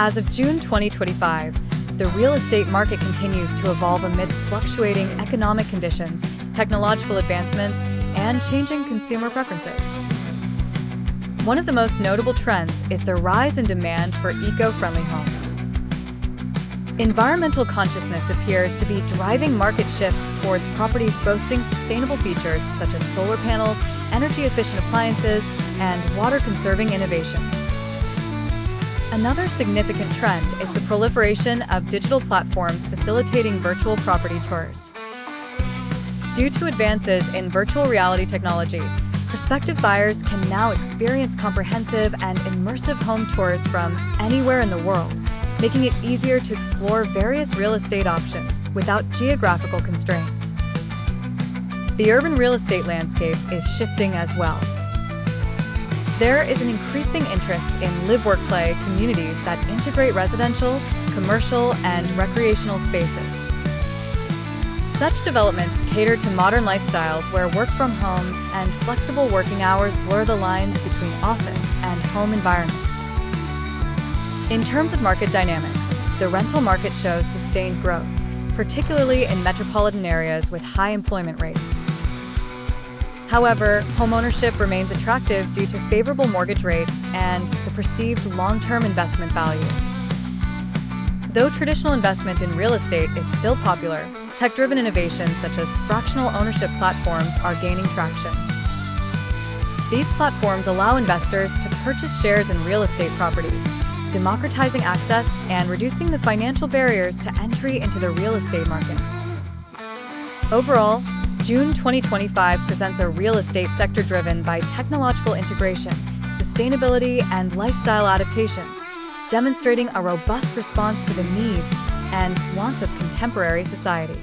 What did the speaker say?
As of June 2025, the real estate market continues to evolve amidst fluctuating economic conditions, technological advancements, and changing consumer preferences. One of the most notable trends is the rise in demand for eco-friendly homes. Environmental consciousness appears to be driving market shifts towards properties boasting sustainable features such as solar panels, energy-efficient appliances, and water-conserving innovations. Another significant trend is the proliferation of digital platforms facilitating virtual property tours. Due to advances in virtual reality technology, prospective buyers can now experience comprehensive and immersive home tours from anywhere in the world, making it easier to explore various real estate options without geographical constraints. The urban real estate landscape is shifting as well. There is an increasing interest in live-work-play communities that integrate residential, commercial, and recreational spaces. Such developments cater to modern lifestyles where work from home and flexible working hours blur the lines between office and home environments. In terms of market dynamics, the rental market shows sustained growth, particularly in metropolitan areas with high employment rates. However, homeownership remains attractive due to favorable mortgage rates and the perceived long-term investment value. Though traditional investment in real estate is still popular, tech-driven innovations such as fractional ownership platforms are gaining traction. These platforms allow investors to purchase shares in real estate properties, democratizing access and reducing the financial barriers to entry into the real estate market. Overall, June 2025 presents a real estate sector driven by technological integration, sustainability, and lifestyle adaptations, demonstrating a robust response to the needs and wants of contemporary society.